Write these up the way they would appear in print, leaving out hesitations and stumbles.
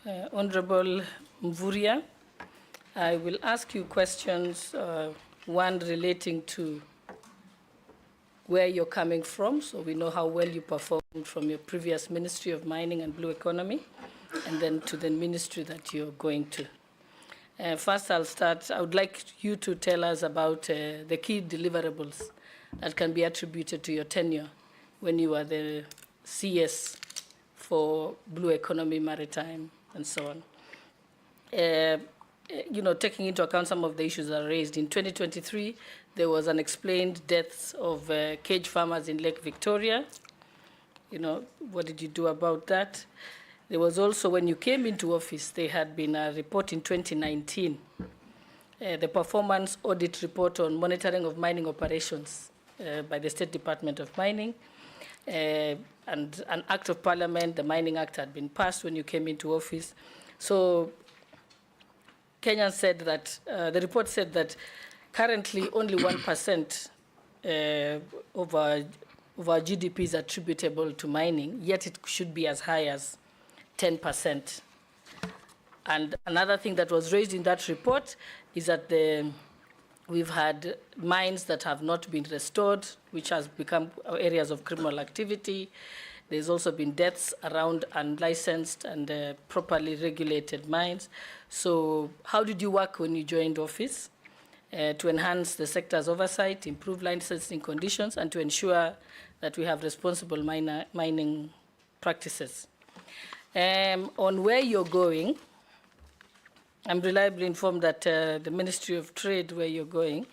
Honorable Mvurya, I will ask you questions, one relating to where you're coming from, so we know how well you performed from your previous Ministry of Mining and Blue Economy, and then to the ministry that you're going to. First, I'll start. I would like you to tell us about the key deliverables that can be attributed to your tenure when you were the CS for Blue Economy, Maritime, and so on. Taking into account some of the issues that are raised, in 2023, there was unexplained deaths of cage farmers in Lake Victoria. What did you do about that? There was also, when you came into office, there had been a report in 2019, the performance audit report on monitoring of mining operations by the State Department of Mining. And an act of parliament, the Mining Act, had been passed when you came into office. So Kenyans said that, the report said that currently only 1% of our GDP is attributable to mining, yet it should be as high as 10%. And another thing that was raised in that report is that we've had mines that have not been restored, which has become areas of criminal activity. There's also been deaths around unlicensed and properly regulated mines. So how did you work when you joined office to enhance the sector's oversight, improve licensing conditions, and to ensure that we have responsible mining practices? On where you're going, I'm reliably informed that the Ministry of Trade, where you're going,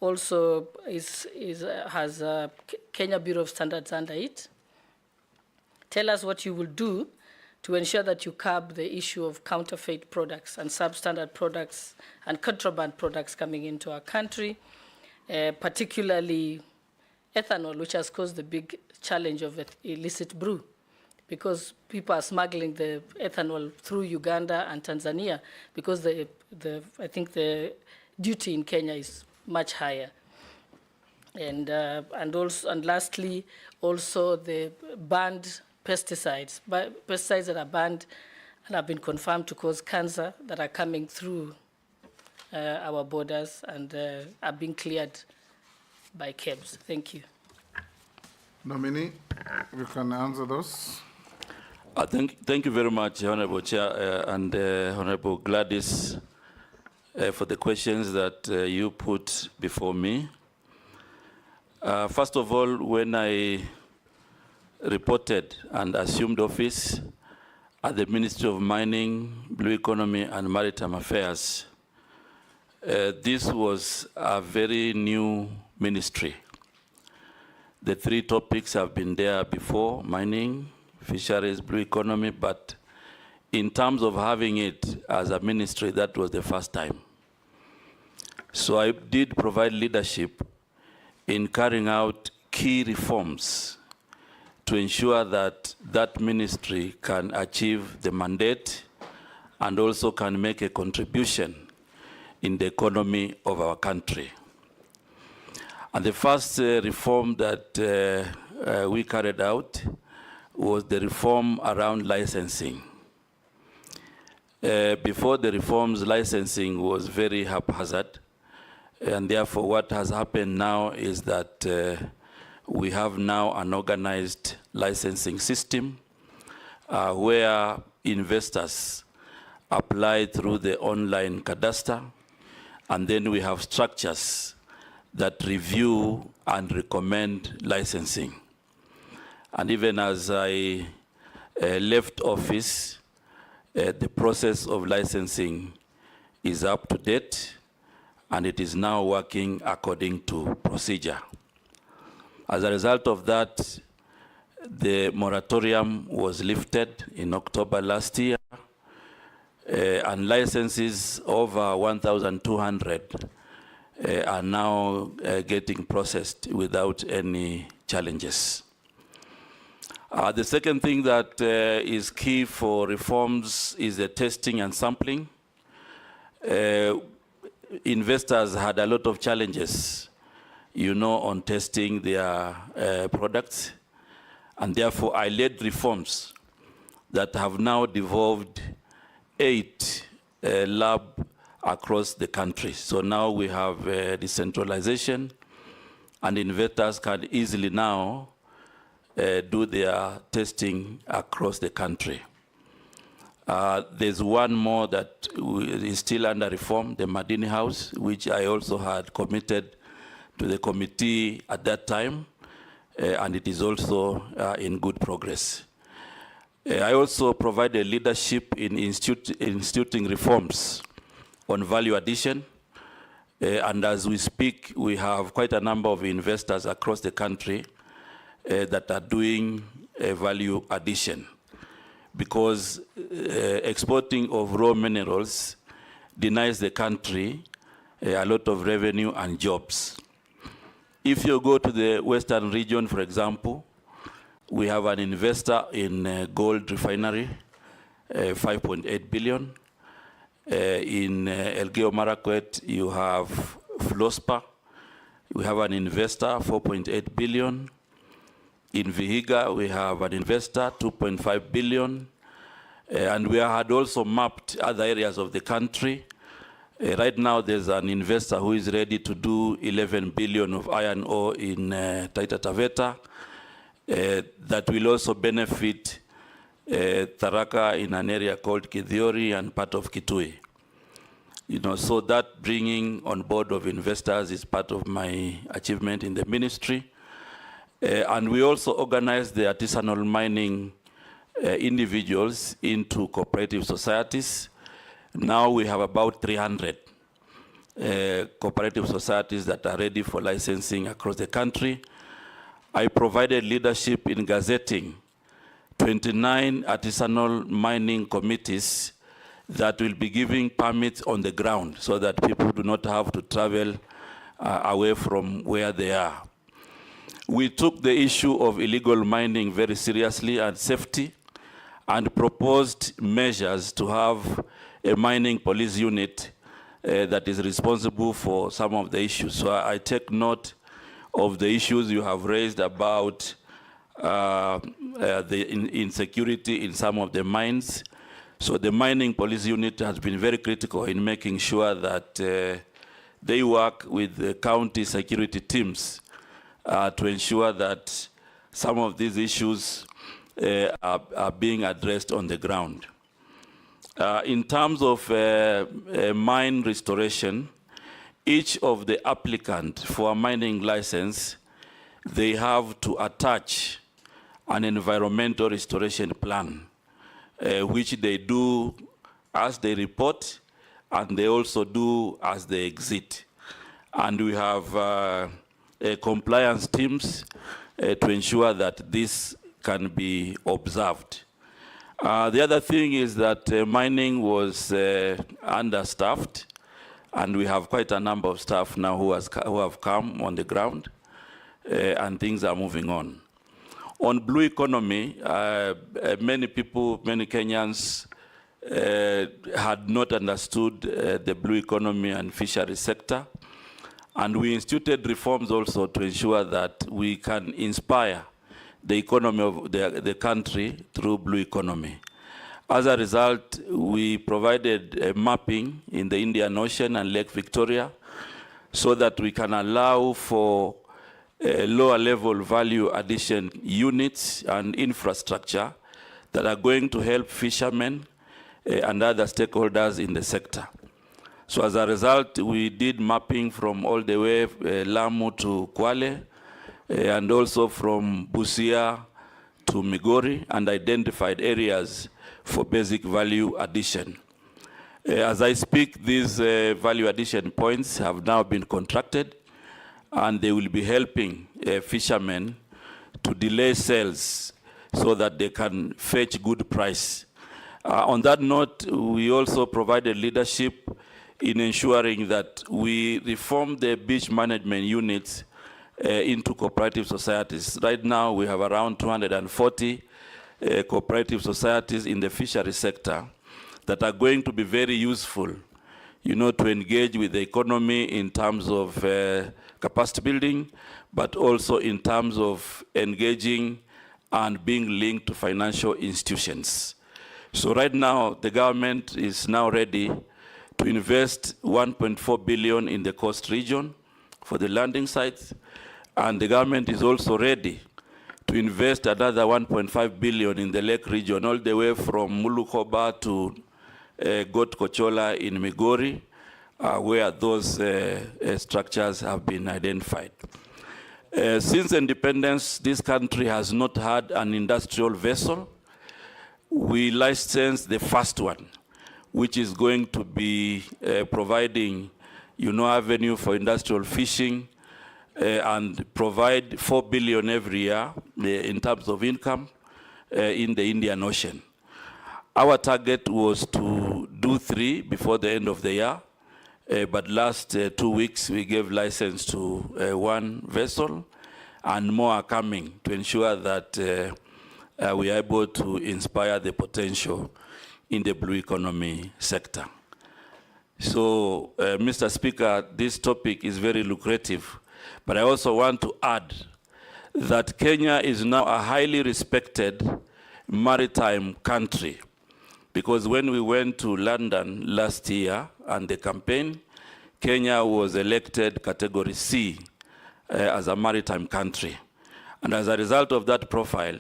also has Kenya Bureau of Standards under it. Tell us what you will do to ensure that you curb the issue of counterfeit products and substandard products and contraband products coming into our country, particularly ethanol, which has caused the big challenge of illicit brew, because people are smuggling the ethanol through Uganda and Tanzania, because I think the duty in Kenya is much higher. And lastly, also the banned pesticides that are banned and have been confirmed to cause cancer, that are coming through our borders and are being cleared by KEBS. Thank you. Nominee, you can answer those. Thank you very much, Honorable Chair and Honorable Gladys, for the questions that you put before me. First of all, when I reported and assumed office at the Ministry of Mining, Blue Economy, and Maritime Affairs, this was a very new ministry. The three topics have been there before: mining, fisheries, blue economy, but in terms of having it as a ministry, that was the first time. So I did provide leadership in carrying out key reforms to ensure that that ministry can achieve the mandate and also can make a contribution in the economy of our country. And the first reform that we carried out was the reform around licensing. Before the reforms, licensing was very haphazard, and therefore what has happened now is that we have now an organized licensing system where investors apply through the online cadastre, and then we have structures that review and recommend licensing. And even as I left office, the process of licensing is up to date, and it is now working according to procedure. As a result of that, the moratorium was lifted in October last year, and licenses over 1,200 are now getting processed without any challenges. The second thing that is key for reforms is the testing and sampling. Investors had a lot of challenges, on testing their products, and therefore I led reforms that have now devolved 8 labs across the country. So now we have decentralization, and investors can easily now do their testing across the country. There's one more that is still under reform, the Madini House, which I also had committed to the committee at that time, and it is also in good progress. I also provided leadership in instituting reforms on value addition, and as we speak, we have quite a number of investors across the country that are doing value addition, because exporting of raw minerals denies the country a lot of revenue and jobs. If you go to the Western region, for example, we have an investor in gold refinery, 5.8 billion. In Elgeyo Marakwet, you have Flospa. We have an investor, 4.8 billion. In Vihiga, we have an investor, 2.5 billion. And we had also mapped other areas of the country. Right now, there's an investor who is ready to do 11 billion of iron ore in Taita Taveta. That will also benefit Tharaka in an area called Kithiori and part of Kitui. So that bringing on board of investors is part of my achievement in the ministry. And we also organized the artisanal mining individuals into cooperative societies. Now we have about 300 cooperative societies that are ready for licensing across the country. I provided leadership in gazetting 29 artisanal mining committees that will be giving permits on the ground so that people do not have to travel away from where they are. We took the issue of illegal mining very seriously and safety, and proposed measures to have a mining police unit that is responsible for some of the issues. So I take note of the issues you have raised about the insecurity in some of the mines. So the mining police unit has been very critical in making sure that they work with the county security teams to ensure that some of these issues are being addressed on the ground. In terms of mine restoration, each of the applicant for a mining license, they have to attach an environmental restoration plan, which they do as they report, and they also do as they exit. And we have compliance teams to ensure that this can be observed. The other thing is that mining was understaffed, and we have quite a number of staff now who have come on the ground, and things are moving on. On blue economy, many people, many Kenyans had not understood the blue economy and fishery sector, and we instituted reforms also to ensure that we can inspire the economy of the country through blue economy. As a result, we provided a mapping in the Indian Ocean and Lake Victoria so that we can allow for lower level value addition units and infrastructure that are going to help fishermen and other stakeholders in the sector. So as a result, we did mapping from all the way Lamu to Kwale, and also from Busia to Migori, and identified areas for basic value addition. As I speak, these value addition points have now been contracted, and they will be helping fishermen to delay sales so that they can fetch good price. On that note, we also provided leadership in ensuring that we reform the beach management units into cooperative societies. Right now, we have around 240 cooperative societies in the fishery sector that are going to be very useful, to engage with the economy in terms of capacity building, but also in terms of engaging and being linked to financial institutions. So right now, the government is now ready to invest 1.4 billion in the coast region for the landing sites, and the government is also ready to invest another 1.5 billion in the lake region, all the way from Mulukoba to Got Kochola in Migori, where those structures have been identified. Since independence, this country has not had an industrial vessel. We licensed the first one, which is going to be providing, avenue for industrial fishing and provide 4 billion every year in terms of income in the Indian Ocean. Our target was to do 3 before the end of the year, but last 2 weeks we gave license to 1 vessel, and more are coming to ensure that we are able to inspire the potential in the blue economy sector. So, Mr. Speaker, this topic is very lucrative, but I also want to add that Kenya is now a highly respected maritime country, because when we went to London last year and the campaign, Kenya was elected category C as a maritime country. And as a result of that profile,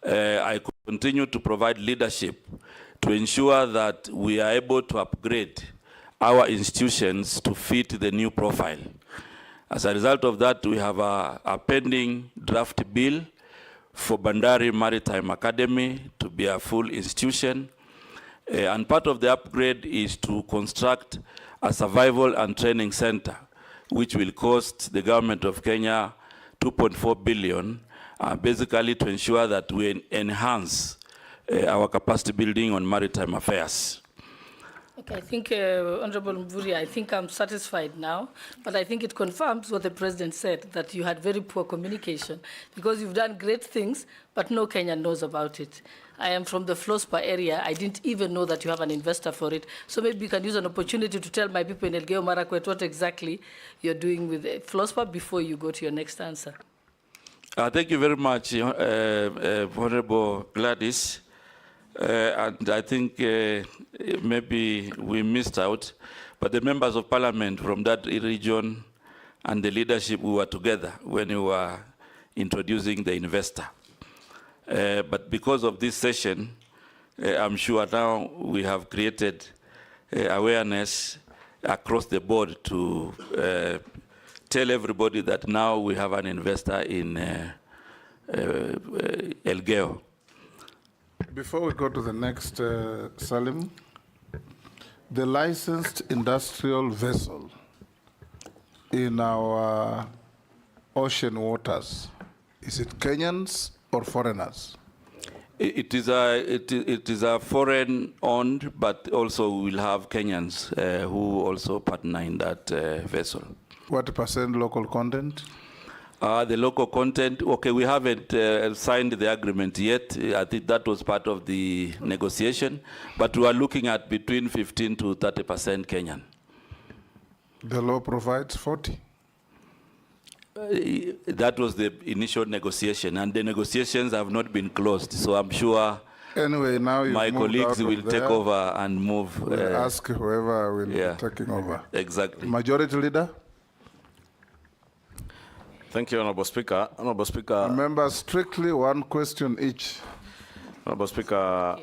I continue to provide leadership to ensure that we are able to upgrade our institutions to fit the new profile. As a result of that, we have a pending draft bill for Bandari Maritime Academy to be a full institution. And part of the upgrade is to construct a survival and training center, which will cost the government of Kenya 2.4 billion, basically to ensure that we enhance our capacity building on maritime affairs. Okay, I think, Honorable Mvurya, I think I'm satisfied now, but I think it confirms what the President said, that you had very poor communication, because you've done great things, but no Kenyan knows about it. I am from the Flospa area. I didn't even know that you have an investor for it. So maybe you can use an opportunity to tell my people in Elgeyo Marakwet what exactly you're doing with Flospa before you go to your next answer. Thank you very much, Honorable Gladys. And I think maybe we missed out, but the members of parliament from that region and the leadership, we were together when we were introducing the investor. But because of this session, I'm sure now we have created awareness across the board to tell everybody that now we have an investor in Elgeyo. Before we go to the next, Salim, the licensed industrial vessel in our ocean waters, is it Kenyans or foreigners? It is a foreign-owned, but also we'll have Kenyans who also partner in that vessel. What percent local content? The local content, okay, we haven't signed the agreement yet. I think that was part of the negotiation, but we are looking at between 15 to 30% Kenyan. The law provides 40. That was the initial negotiation, and the negotiations have not been closed, so I'm sure anyway, now my colleagues will take over and move. We'll ask whoever will be taking over. Exactly. Majority Leader? Thank you, Honorable Speaker. Honorable Speaker. Remember, strictly one question each. Honorable Speaker,